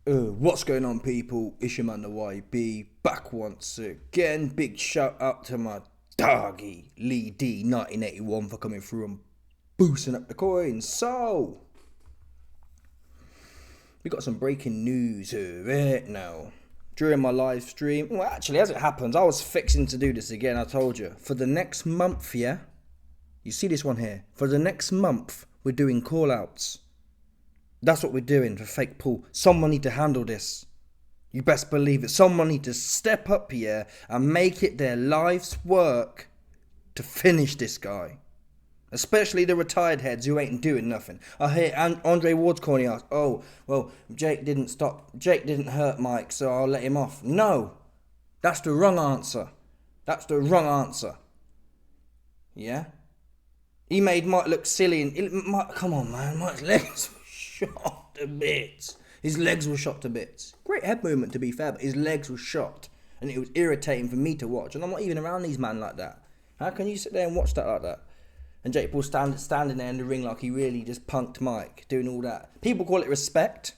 What's going on, people? It's your man the YB back once again. Big shout out to my doggy Lee D 1981 for coming through and boosting up the coins. So we got some breaking news right now. During my live stream, well, actually, as it happens, I was fixing to do this again. I told you for the next month, yeah. You see this one here? For the next month, we're doing call outs. That's what we're doing for Fake Paul. Someone need to handle this. You best believe it. Someone need to step up here and make it their life's work to finish this guy. Especially the retired heads who ain't doing nothing. I hear Andre Ward's corny ask, oh, well, Jake didn't hurt Mike, so I'll let him off. No, that's the wrong answer. That's the wrong answer. Yeah? He made Mike look silly and come on, man, Mike's legs shot to bits. His legs were shot to bits. Great head movement, to be fair, but his legs were shot. And it was irritating for me to watch. And I'm not even around these men like that. How can you sit there and watch that like that? And Jake Paul standing there in the ring like he really just punked Mike, doing all that. People call it respect.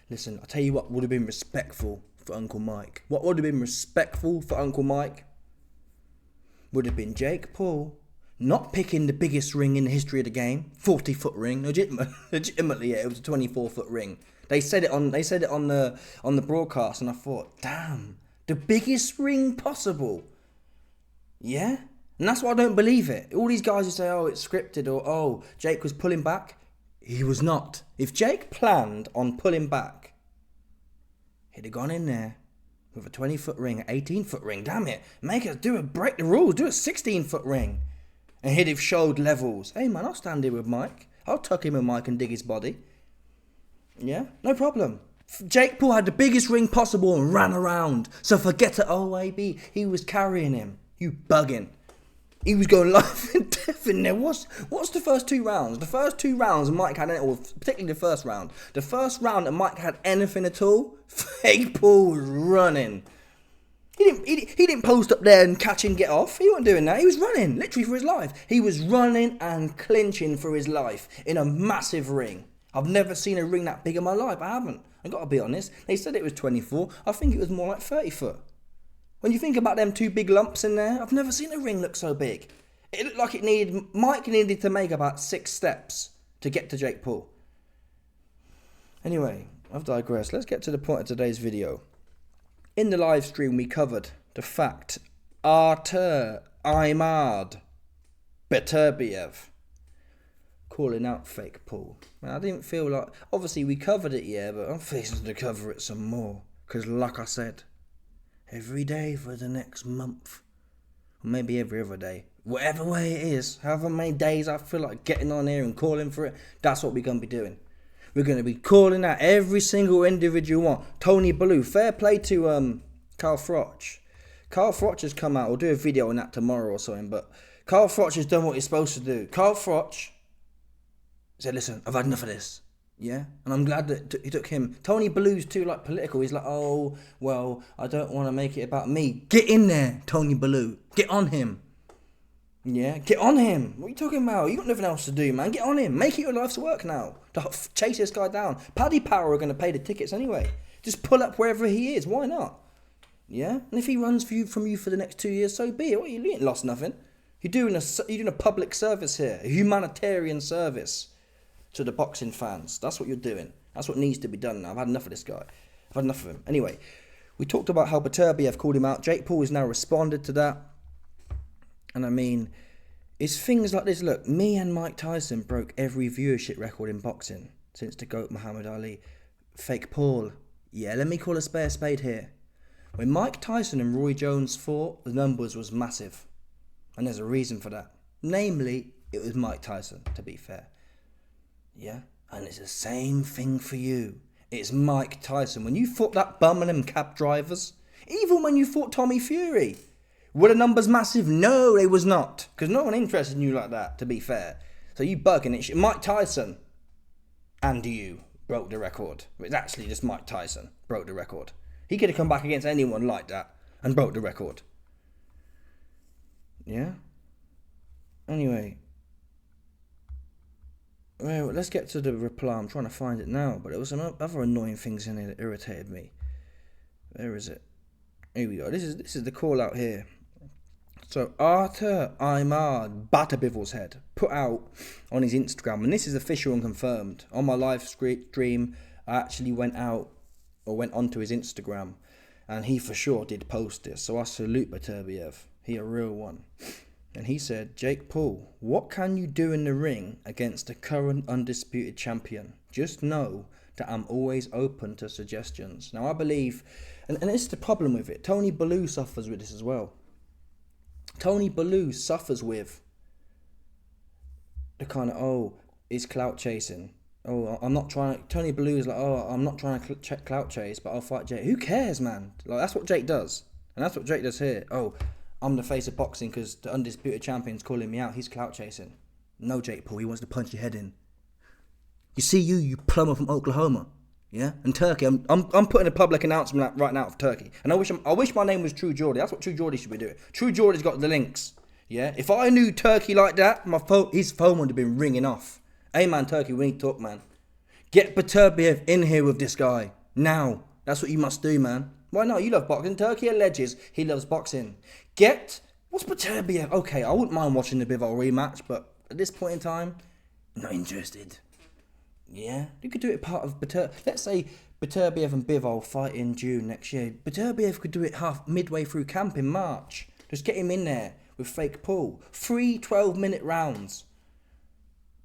Listen, I'll tell you what would have been respectful for Uncle Mike. What would have been respectful for Uncle Mike would have been Jake Paul not picking the biggest ring in the history of the game, 40-foot ring. Legitimately, yeah, it was a 24-foot ring. They said it on the broadcast, and I thought, damn, the biggest ring possible. Yeah, and that's why I don't believe it. All these guys who say, oh, it's scripted, or oh, Jake was pulling back. He was not. If Jake planned on pulling back, he'd have gone in there with a 20-foot ring, an 18-foot ring. Damn it, break the rules, do a 16-foot ring. And he'd have showed levels. Hey man, I'll stand here with Mike. I'll tuck him in Mike and dig his body. Yeah, no problem. Jake Paul had the biggest ring possible and ran around. So forget it, OAB. He was carrying him. You bugging. He was going life and death in there. What's the first two rounds? The first two rounds Mike had, or particularly the first round. The first round that Mike had anything at all, Fake Paul was running. He didn't post up there and catch and get off. He wasn't doing that. He was running, literally for his life. He was running and clinching for his life in a massive ring. I've never seen a ring that big in my life. I haven't. I got to be honest. They said it was 24. I think it was more like 30 foot. When you think about them two big lumps in there, I've never seen a ring look so big. It looked like Mike needed to make about 6 steps to get to Jake Paul. Anyway, I've digressed. Let's get to the point of today's video. In the live stream, we covered the fact Artur Beterbiev calling out Fake Paul. I didn't feel like... Obviously, we covered it, yeah, but I'm facing to cover it some more. Because like I said, every day for the next month, or maybe every other day, whatever way it is, however many days I feel like getting on here and calling for it, that's what we're going to be doing. We're going to be calling out every single individual one. Tony Bellew, fair play to Carl Froch. Carl Froch has come out. We'll do a video on that tomorrow or something. But Carl Froch has done what he's supposed to do. Carl Froch said, listen, I've had enough of this. Yeah? And I'm glad that he took him. Tony Bellew's too political. He's like, oh, well, I don't want to make it about me. Get in there, Tony Bellew. Get on him. Yeah, get on him. What are you talking about? You got nothing else to do, man. Get on him. Make it your life's work now. Chase this guy down. Paddy Power are going to pay the tickets anyway. Just pull up wherever he is. Why not? Yeah? And if he runs from you for the next 2 years, so be it. What, you ain't lost nothing. You're doing a public service here. A humanitarian service to the boxing fans. That's what you're doing. That's what needs to be done now. I've had enough of this guy. I've had enough of him. Anyway, we talked about how Beterbiev called him out. Jake Paul has now responded to that. And I mean, it's things like this. Look, me and Mike Tyson broke every viewership record in boxing since the GOAT Muhammad Ali. Fake Paul. Yeah, let me call a spade here. When Mike Tyson and Roy Jones fought, the numbers was massive. And there's a reason for that. Namely, it was Mike Tyson, to be fair. Yeah? And it's the same thing for you. It's Mike Tyson. When you fought that bum and them cab drivers, even when you fought Tommy Fury, were the numbers massive? No, they was not. Because no one interested in you like that, to be fair. So you bugging it. Mike Tyson and you broke the record. It's actually just Mike Tyson broke the record. He could have come back against anyone like that and broke the record. Yeah? Anyway. Well, let's get to the reply. I'm trying to find it now, but there was some other annoying things in here that irritated me. Where is it? Here we go. This is the call out here. So Artur Beterbiev head put out on his Instagram, and this is official and confirmed. On my live stream, I actually went onto his Instagram, and he for sure did post this. So I salute Beterbiev. He a real one. And he said, Jake Paul, what can you do in the ring against the current undisputed champion? Just know that I'm always open to suggestions. Now I believe, and this is the problem with it, Tony Bellew suffers with this as well. Tony Bellew suffers with the kind of, he's clout chasing. I'm not trying to, Tony Bellew is like, I'm not trying to clout chase, but I'll fight Jake. Who cares, man? Like, that's what Jake does. And that's what Jake does here. I'm the face of boxing because the undisputed champion's calling me out. He's clout chasing. No, Jake Paul, he wants to punch your head in. You see you plumber from Oklahoma. Yeah? And Turkey, I'm putting a public announcement out right now of Turkey. And I wish my name was True Geordie. That's what True Geordie should be doing. True Geordie's got the links. Yeah? If I knew Turkey like that, his phone would have been ringing off. Hey man, Turkey, we need to talk, man. Get Beterbiev in here with this guy. Now. That's what you must do, man. Why not? You love boxing. Turkey alleges he loves boxing. What's Beterbiev? Okay, I wouldn't mind watching the Bivol rematch, but at this point in time, not interested. Yeah, you could do it part of Let's say Beterbiev and Bivol fight in June next year. Beterbiev could do it midway through camp in March. Just get him in there with fake Paul. 3 12-minute rounds.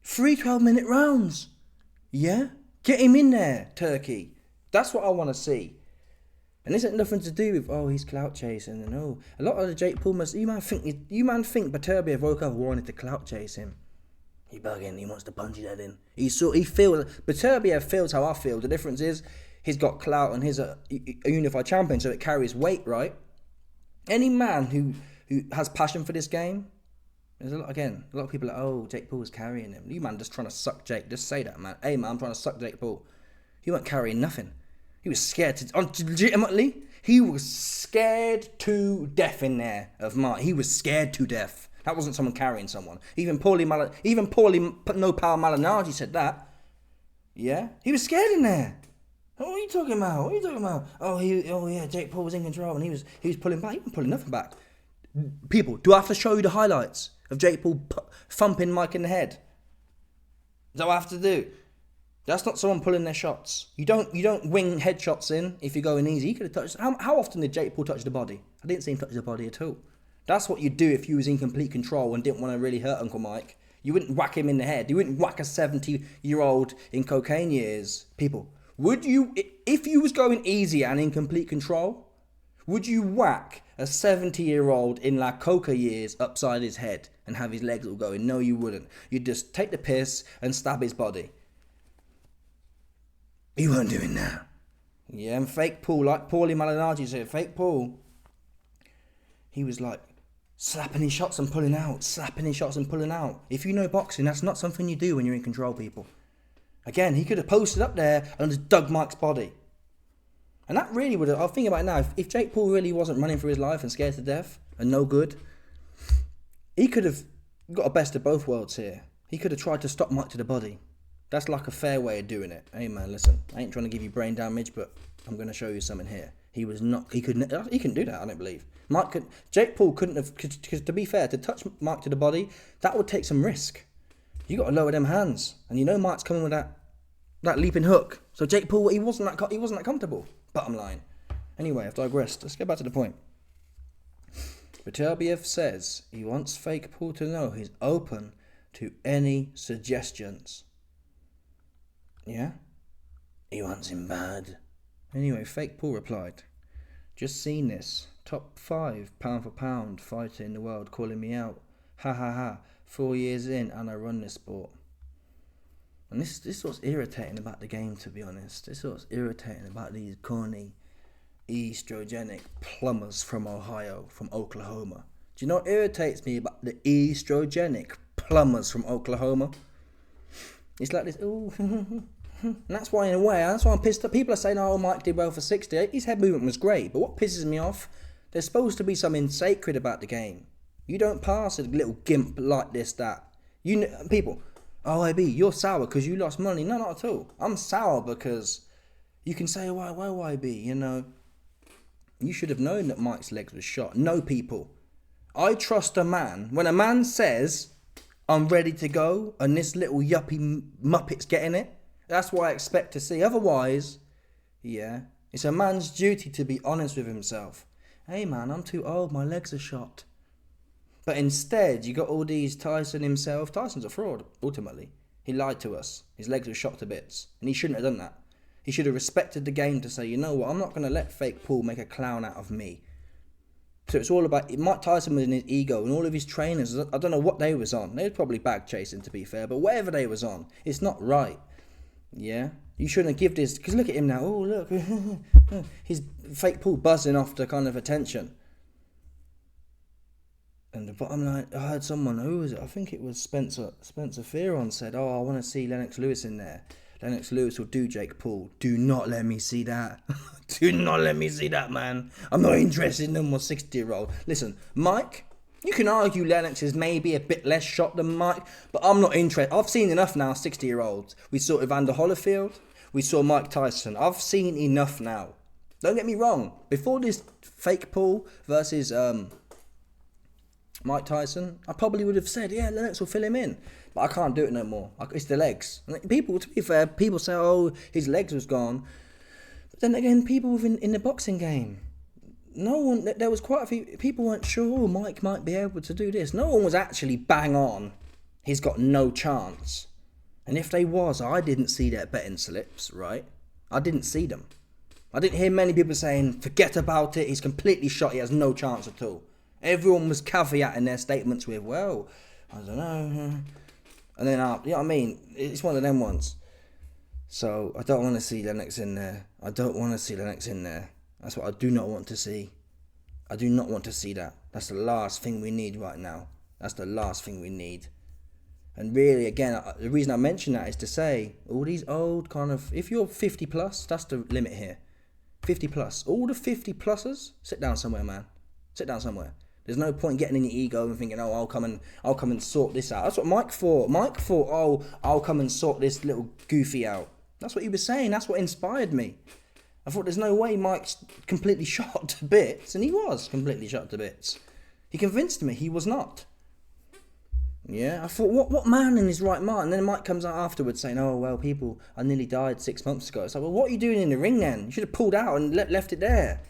3 12-minute rounds. Yeah? Get him in there, Turkey. That's what I want to see. And this ain't nothing to do with, he's clout chasing and a lot of the Jake Paul you man think Beterbiev woke up and wanted to clout chase him. He bugging, he wants to punch his head in. He feels, Beterbiev feels how I feel. The difference is, he's got clout and he's a unified champion, so it carries weight, right? Any man who has passion for this game, there's a lot of people are Jake Paul's carrying him. You man just trying to suck Jake, just say that, man. Hey man, I'm trying to suck Jake Paul. He weren't carrying nothing. He was scared legitimately, he was scared to death in there of Mark. He was scared to death. That wasn't someone carrying someone. Even poorly no power Malignaggi said that. Yeah? He was scared in there. What are you talking about? Jake Paul was in control and he was pulling back. He wasn't pulling nothing back. People, do I have to show you the highlights of Jake Paul thumping Mike in the head? Is that what I have to do? That's not someone pulling their shots. You don't wing headshots in if you're going easy. He could have touched. How often did Jake Paul touch the body? I didn't see him touch the body at all. That's what you'd do if you was in complete control and didn't want to really hurt Uncle Mike. You wouldn't whack him in the head. You wouldn't whack a 70-year-old in cocaine years. People, would you, if you was going easy and in complete control, would you whack a 70-year-old in La Coca years upside his head and have his legs all going? No, you wouldn't. You'd just take the piss and stab his body. You weren't doing that. Yeah, and fake Paul, like Paulie Malignaggi said, fake Paul, he was like slapping his shots and pulling out, If you know boxing, that's not something you do when you're in control, people. Again, he could have posted up there and just dug Mike's body. And that really would have, I'll think about it now, if Jake Paul really wasn't running for his life and scared to death and no good, he could have got a best of both worlds here. He could have tried to stop Mike to the body. That's like a fair way of doing it. Hey man, listen, I ain't trying to give you brain damage, but I'm going to show you something here. He couldn't do that, I don't believe. Jake Paul couldn't have, because to be fair, to touch Mike to the body, that would take some risk. You got to lower them hands. And you know Mike's coming with that leaping hook. So Jake Paul, he wasn't that comfortable, bottom line. Anyway, I've digressed. Let's get back to the point. Beterbiev says he wants fake Paul to know he's open to any suggestions. Yeah? He wants him bad. Anyway, fake Paul replied, just seen this. Top 5 pound for pound fighter in the world calling me out. Ha ha ha. 4 years in and I run this sport. And this is what's irritating about the game, to be honest. This is what's irritating about these corny, estrogenic plumbers from Ohio, from Oklahoma. Do you know what irritates me about the estrogenic plumbers from Oklahoma? It's like this, and that's why, in a way, that's why I'm pissed off. People are saying, Mike did well for 60. His head movement was great. But what pisses me off, there's supposed to be something sacred about the game. You don't pass a little gimp like this, that. People, Oh, AB, you're sour because you lost money. No, not at all. I'm sour because you can say, well, AB, you know, you should have known that Mike's legs were shot. No, people. I trust a man. When a man says, I'm ready to go, and this little yuppie muppet's getting it, that's what I expect to see. Otherwise, yeah, it's a man's duty to be honest with himself. Hey man, I'm too old, my legs are shot. But instead, you got all these Tyson himself. Tyson's a fraud, ultimately. He lied to us. His legs were shot to bits. And he shouldn't have done that. He should have respected the game to say, you know what, I'm not going to let fake Paul make a clown out of me. So it's all about, Mike Tyson was in his ego, and all of his trainers, I don't know what they was on. They were probably bag chasing, to be fair, but whatever they was on, it's not right. Yeah? You shouldn't give this, because look at him now. Oh, look. He's fake Paul buzzing off the kind of attention. And the bottom line, I heard someone, who was it? I think it was Spencer Fearon said, oh, I want to see Lennox Lewis in there. Lennox Lewis will do Jake Paul. Do not let me see that. Do not let me see that, man. I'm not interested in no more 60-year-old. Listen, Mike, you can argue Lennox is maybe a bit less shot than Mike, but I'm not interested. I've seen enough now, 60-year-olds. We saw Evander Holyfield. We saw Mike Tyson. I've seen enough now. Don't get me wrong. Before this fake Paul versus Mike Tyson, I probably would have said, yeah, Lennox will fill him in. But I can't do it no more. It's the legs. People, to be fair, people say, oh, his legs was gone. But then again, people in the boxing game, no one, there was quite a few, people weren't sure, oh, Mike might be able to do this. No one was actually bang on. He's got no chance. And if they was, I didn't see their betting slips, right? I didn't see them. I didn't hear many people saying, forget about it, he's completely shot, he has no chance at all. Everyone was caveating their statements with, well, I don't know. And then, you know what I mean? It's one of them ones. So, I don't want to see Lennox in there. I don't want to see Lennox in there. That's what I do not want to see. I do not want to see that. That's the last thing we need right now. That's the last thing we need. And really, again, the reason I mention that is to say, all these old kind of, if you're 50 plus, that's the limit here. 50 plus. All the 50 plussers, sit down somewhere, man. Sit down somewhere. There's no point getting in your ego and thinking, oh, I'll come and sort this out. That's what Mike thought. Mike thought, oh, I'll come and sort this little goofy out. That's what he was saying. That's what inspired me. I thought there's no way Mike's completely shot to bits, and he was completely shot to bits. He convinced me he was not. Yeah, I thought, what man in his right mind? And then Mike comes out afterwards saying, oh, well, people, I nearly died 6 months ago. It's like, well, what are you doing in the ring then? You should have pulled out and left it there,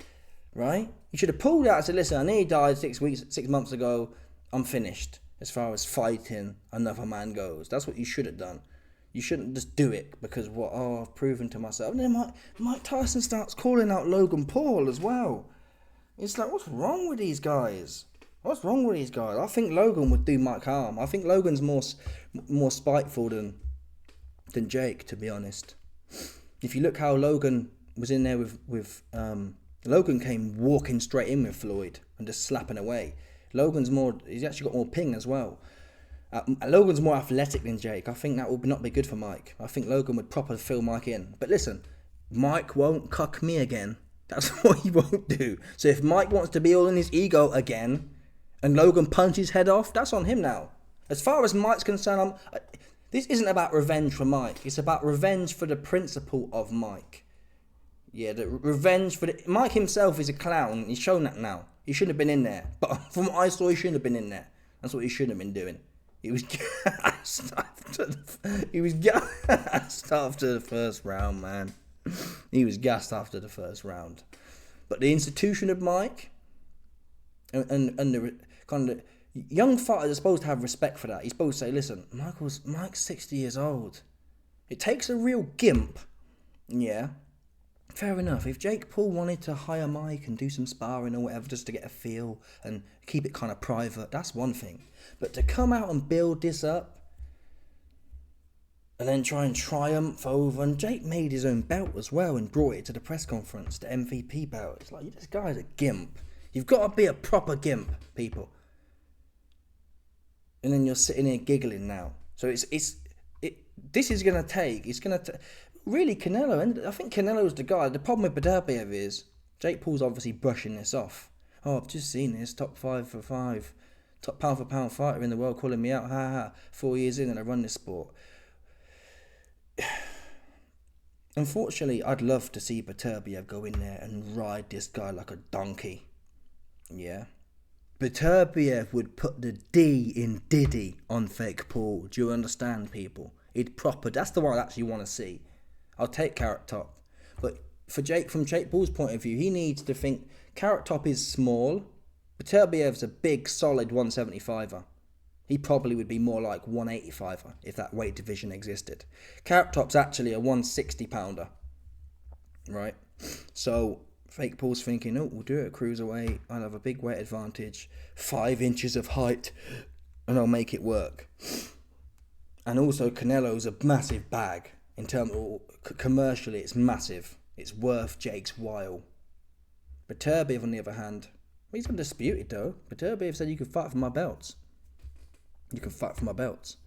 right? You should have pulled out and said, listen, I nearly died 6 months ago. I'm finished as far as fighting another man goes. That's what you should have done. You shouldn't just do it because, I've proven to myself. And then Mike Tyson starts calling out Logan Paul as well. It's like, what's wrong with these guys? What's wrong with these guys? I think Logan would do Mike harm. I think Logan's more spiteful than Jake, to be honest. If you look how Logan was in there with Logan came walking straight in with Floyd and just slapping away. He's actually got more ping as well. Logan's more athletic than Jake. I think that would not be good for Mike. I think Logan would proper fill Mike in. But listen, Mike won't cuck me again. That's what he won't do. So if Mike wants to be all in his ego again and Logan punches his head off, that's on him now. As far as Mike's concerned, this isn't about revenge for Mike. It's about revenge for the principle of Mike. Yeah, the revenge for Mike himself is a clown. He's shown that now. He shouldn't have been in there. But from what I saw, he shouldn't have been in there. That's what he shouldn't have been doing. He was gassed after the first round, man. He was gassed after the first round. But the institution of Mike and the kind of young fighters are supposed to have respect for that. He's supposed to say, listen, Mike's 60 years old. It takes a real gimp. Yeah. Fair enough. If Jake Paul wanted to hire Mike and do some sparring or whatever just to get a feel and keep it kind of private, that's one thing. But to come out and build this up and then try and triumph over, and Jake made his own belt as well and brought it to the press conference, the MVP belt. It's like, this guy's a gimp. You've got to be a proper gimp, people. And then you're sitting here giggling now. So this is going to take, really, Canelo, and I think Canelo's the guy. The problem with Beterbiev is Jake Paul's obviously brushing this off. Oh, I've just seen this, top 5 for 5. Top pound for pound fighter in the world calling me out. Ha ha. 4 years in and I run this sport. Unfortunately, I'd love to see Beterbiev go in there and ride this guy like a donkey. Yeah. Beterbiev would put the D in Diddy on Fake Paul. Do you understand, people? He'd proper. That's the one I actually want to see. I'll take Carrot Top. But from Jake Paul's point of view, he needs to think Carrot Top is small. Beterbiev's a big, solid 175er. He probably would be more like 185er if that weight division existed. Carrot Top's actually a 160 pounder. Right? So, Fake Paul's thinking, oh, we'll do it at cruiserweight. I'll have a big weight advantage. 5 inches of height. And I'll make it work. And also, Canelo's a massive bag. In terms of, commercially, it's massive. It's worth Jake's while. Beterbiev, on the other hand, he's undisputed though. Beterbiev said you can fight for my belts. You can fight for my belts.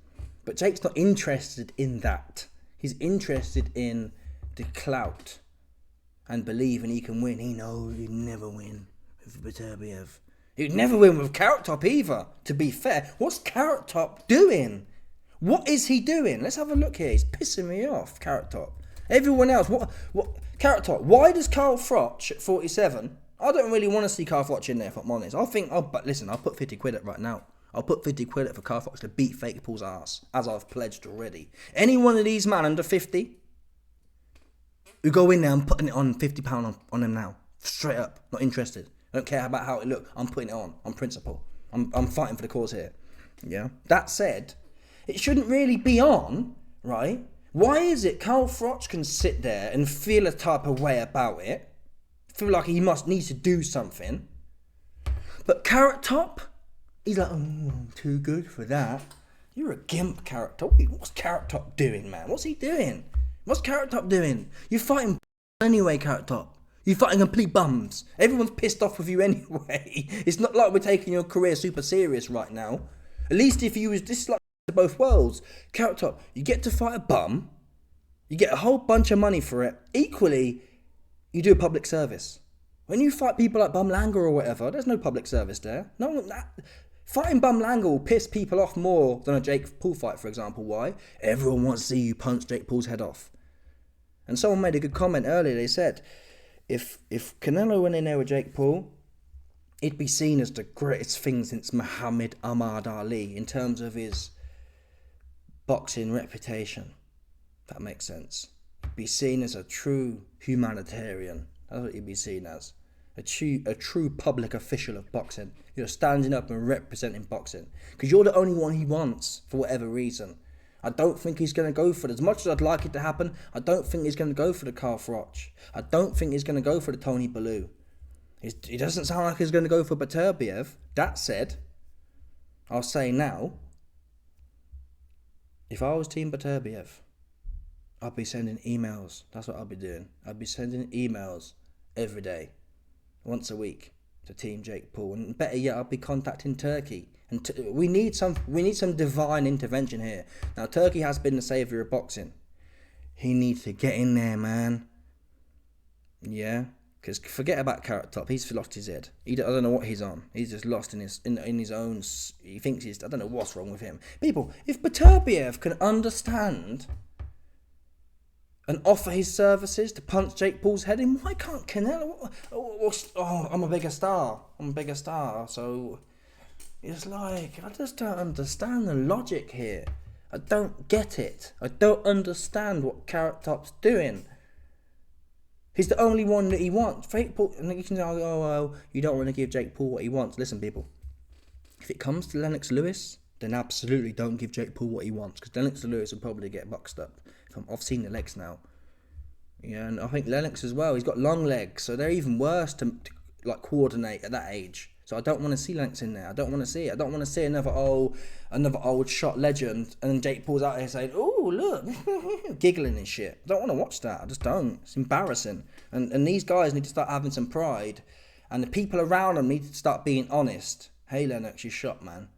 But Jake's not interested in that. He's interested in the clout and believing he can win. He knows he'd never win with Beterbiev. He'd never win with Carrot Top either, to be fair. What's Carrot Top doing? What is he doing? Let's have a look here. He's pissing me off, Carrot Top. Everyone else, what? Carrot Top, why does Carl Froch at 47? I don't really want to see Carl Froch in there, if I'm honest. But listen, I'll put 50 quid up right now. I'll put 50 quid up for Carl Froch to beat Fake Paul's ass, as I've pledged already. Any one of these men under 50 who go in there, I'm putting it on £50 on him now. Straight up. Not interested. I don't care about how it looks. I'm putting it on principle. I'm fighting for the cause here. Yeah. That said, it shouldn't really be on, right? Why is it Carl Froch can sit there and feel a type of way about it, feel like he needs to do something, but Carrot Top, he's like, oh, I'm too good for that. You're a gimp, Carrot Top. What's Carrot Top doing, man? What's he doing? What's Carrot Top doing? You're fighting anyway, Carrot Top. You're fighting complete bums. Everyone's pissed off with you anyway. It's not like we're taking your career super serious right now. At least if you was this like to both worlds. Carrot Top, you get to fight a bum, you get a whole bunch of money for it. Equally, you do a public service. When you fight people like Bum Langer or whatever, there's no public service there. Fighting Bum Langer will piss people off more than a Jake Paul fight, for example. Why? Everyone wants to see you punch Jake Paul's head off. And someone made a good comment earlier. They said, if Canelo went in there with Jake Paul, it'd be seen as the greatest thing since Muhammad Ahmad Ali in terms of his boxing reputation. That makes sense. He'd be seen as a true humanitarian. That's what he'd be seen as. A true public official of boxing. You're standing up and representing boxing. Because you're the only one he wants, for whatever reason. I don't think he's going to go for it. As much as I'd like it to happen, I don't think he's going to go for the Carl Froch. I don't think he's going to go for the Tony Bellew. He doesn't sound like he's going to go for Beterbiev. That said, I'll say now, if I was Team Beterbiev, I'd be sending emails. That's what I'd be doing. I'd be sending emails every day, once a week, to Team Jake Paul. And better yet, I'd be contacting Turkey. And we need some divine intervention here. Now, Turkey has been the saviour of boxing. He needs to get in there, man. Yeah, because forget about Carrot Top. He's lost his head. I don't know what he's on. He's just lost in his own. He thinks I don't know what's wrong with him. People, if Beterbiev can understand and offer his services to punch Jake Paul's head in, why can't Canelo? I'm a bigger star. So it's like, I just don't understand the logic here. I don't get it. I don't understand what Carrot Top's doing. He's the only one that he wants. Fake Paul, and you can say, oh, well, you don't want to give Jake Paul what he wants. Listen, people, if it comes to Lennox Lewis, then absolutely don't give Jake Paul what he wants, because Lennox Lewis will probably get boxed up. I've seen the legs now. Yeah, and I think Lennox as well. He's got long legs, so they're even worse to like coordinate at that age. So I don't want to see Lennox in there. I don't want to see it. I don't want to see another old shot legend, and then Jake Paul's out here saying, "Oh, look," giggling and shit. I don't want to watch that. I just don't. It's embarrassing. And these guys need to start having some pride, and the people around them need to start being honest. Hey, Lennox, you shot, man.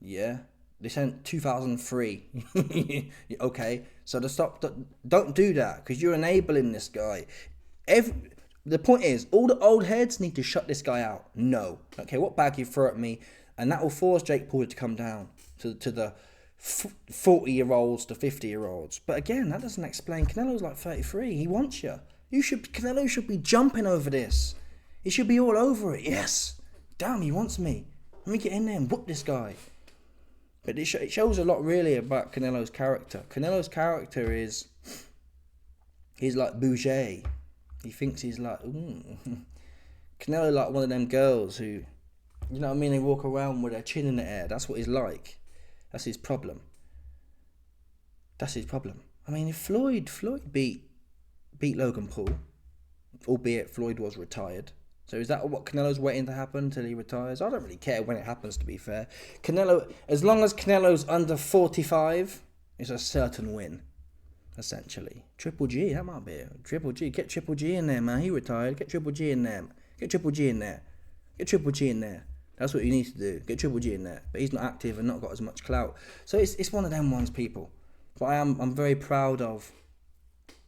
Yeah. They sent 2003. Okay, so don't do that, because you're enabling this guy. The point is, all the old heads need to shut this guy out. No. Okay, what bag you throw at me, And that will force Jake Paul to come down to the 40-year-olds to 50-year-olds. But again, that doesn't explain. Canelo's like 33. He wants you. Canelo should be jumping over this. He should be all over it. Yes. Damn, he wants me. Let me get in there and whoop this guy. But it shows a lot really about Canelo's character. Canelo's character is... He's like Bouger. He thinks he's like... Canelo like one of them girls who... You know what I mean? They walk around with their chin in the air. That's what he's like. That's his problem. That's his problem. I mean, if Floyd beat Logan Paul, albeit Floyd was retired. So is that what Canelo's waiting to happen until he retires? I don't really care when it happens, to be fair. Canelo, as long as Canelo's under 45, it's a certain win, essentially. Triple G, that might be it. Triple G, get Triple G in there, man. He retired. Get Triple G in there. Get Triple G in there. Get Triple G in there. That's what you need to do. Get Triple G in there. But he's not active and not got as much clout. So it's one of them ones, people. But I'm very proud of,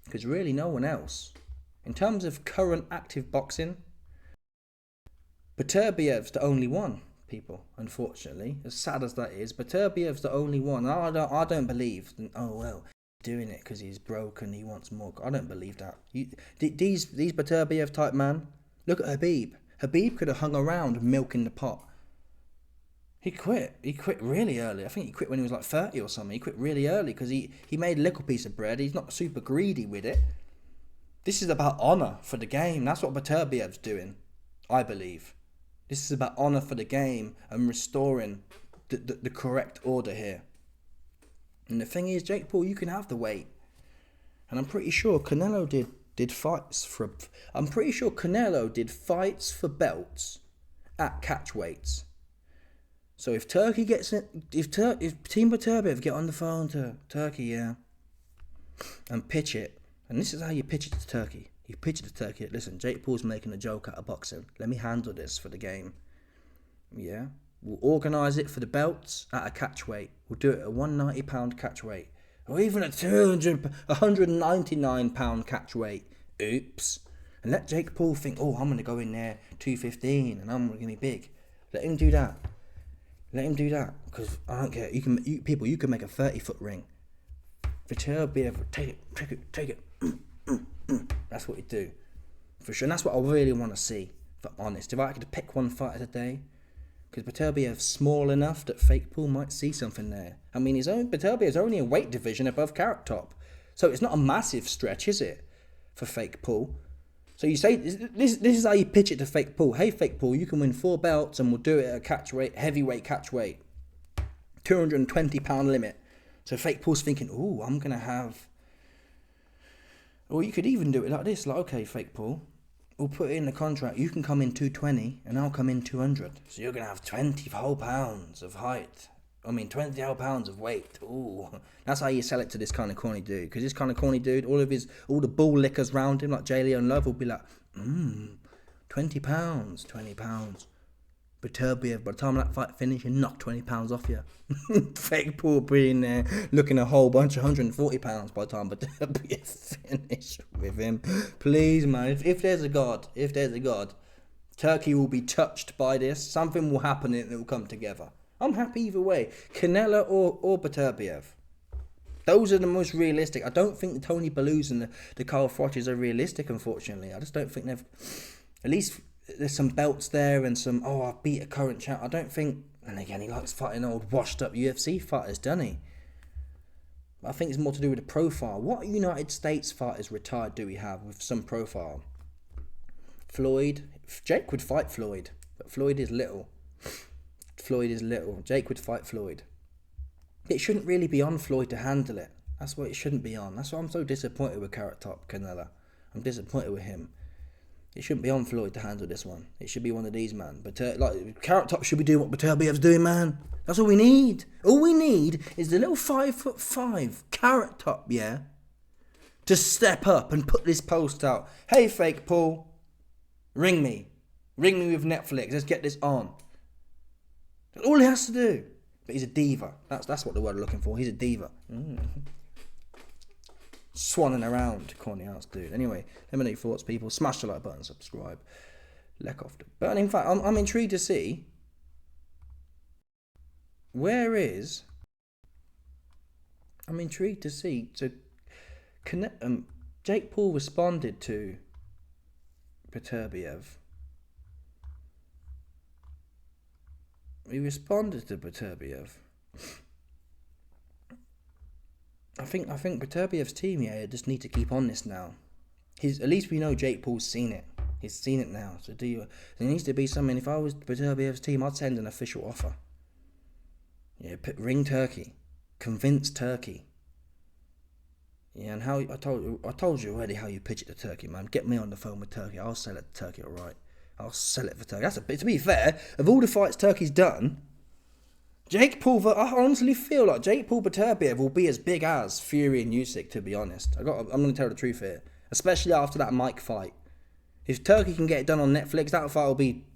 because really no one else. In terms of current active boxing, Beterbiev's the only one, people, unfortunately. As sad as that is, Beterbiev's the only one. I don't believe, oh well, he's doing it because he's broke and he wants more. I don't believe that. These Beterbiev type man, look at Habib. Habib could have hung around milking the pot. He quit. He quit really early. I think he quit when he was like 30 or something. He quit really early because he made a little piece of bread. He's not super greedy with it. This is about honour for the game. That's what Beterbiev's doing, I believe. This is about honour for the game and restoring the correct order here. And the thing is, Jake Paul, you can have the weight. And I'm pretty sure Canelo did fights for... I'm pretty sure Canelo did fights for belts at catch weights. So if Turkey gets in... If Team Beterbiev get on the phone to Turkey, yeah, and pitch it, and this is how you pitch it to Turkey. You pitch it to Turkey. Listen, Jake Paul's making a joke out of boxing. Let me handle this for the game. Yeah. We'll organise it for the belts at a catch weight. We'll do it at a £190 catch weight. Or even a £199 catch weight. Oops. And let Jake Paul think, oh, I'm going to go in there 215 and I'm going to be big. Let him do that. Let him do that. Because I don't care. You can make a 30-foot ring. Beterbiev, take it. That's what you do, for sure. And that's what I really want to see, if I'm honest. If I could pick one fighter today, because Beterbiev's small enough that Fake Paul might see something there. I mean, Beterbiev's only a weight division above Carrot Top, so it's not a massive stretch, is it, for Fake Paul? So you say, this is how you pitch it to Fake Paul. Hey, Fake Paul, you can win 4 belts and we'll do it at a catch weight, heavyweight catch weight, £220 limit. So Fake Paul's thinking, oh, I'm going to have... Or you could even do it like this, like, okay, Fake Paul, we'll put it in the contract. You can come in 220 and I'll come in 200. So you're going to have 20 whole pounds of height. 20 whole pounds of weight. Ooh. That's how you sell it to this kind of corny dude. Because this kind of corny dude, all the bull lickers round him, like J. Leon Love, will be like, 20 pounds. Beterbiev, by the time that fight finishes, you knock 20 pounds off you. Fake Paul being there, looking a whole bunch of 140 pounds by the time Beterbiev finished with him. Please, man, if there's a God, Turkey will be touched by this. Something will happen and it will come together. I'm happy either way. Canelo or Beterbiev. Those are the most realistic. I don't think the Tony Bellew's and the Carl Froch's are realistic, unfortunately. I just don't think they've... At least... There's some belts there and some, I've beat a current champ. I don't think, and again, he likes fighting old washed up UFC fighters, doesn't he? I think it's more to do with the profile. What United States fighters retired do we have with some profile? Floyd. Jake would fight Floyd, but Floyd is little. Jake would fight Floyd. It shouldn't really be on Floyd to handle it. That's what it shouldn't be on. That's why I'm so disappointed with Carrot Top Canelo. I'm disappointed with him. It shouldn't be on Floyd to handle this one. It should be one of these, man. But Carrot Top should be doing what Beterbiev's doing, man. That's all we need. All we need is the little 5'5" Carrot Top, yeah, to step up and put this post out. Hey, Fake Paul, ring me with Netflix. Let's get this on. That's all he has to do. But he's a diva. That's what the word I'm looking for. He's a diva. Swanning around, corny ass dude. Anyway, let me know your thoughts, people. Smash the like button, subscribe, leck off the... But in fact, I'm intrigued to see where is... I'm intrigued to see. So, Jake Paul responded to Beterbiev. He responded to Beterbiev. I think Beterbiev's team here just need to keep on this now. At least we know Jake Paul's seen it. He's seen it now. So there needs to be something. If I was Beterbiev's team, I'd send an official offer. Yeah, ring Turkey, convince Turkey. Yeah, and how I told you already how you pitch it to Turkey, man. Get me on the phone with Turkey. I'll sell it to Turkey, all right. I'll sell it for Turkey. To be fair, of all the fights Turkey's done, Jake Paul, I honestly feel like Jake Paul Beterbiev will be as big as Fury and Usyk, to be honest. I'm going to tell the truth here. Especially after that Mike fight. If Turkey can get it done on Netflix, that fight will be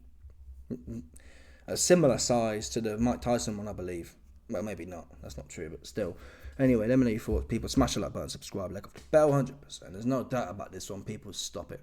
a similar size to the Mike Tyson one, I believe. Well, maybe not. That's not true, but still. Anyway, let me know your thoughts. People, smash the like button, subscribe, like off the bell, 100%. There's no doubt about this one. People, stop it.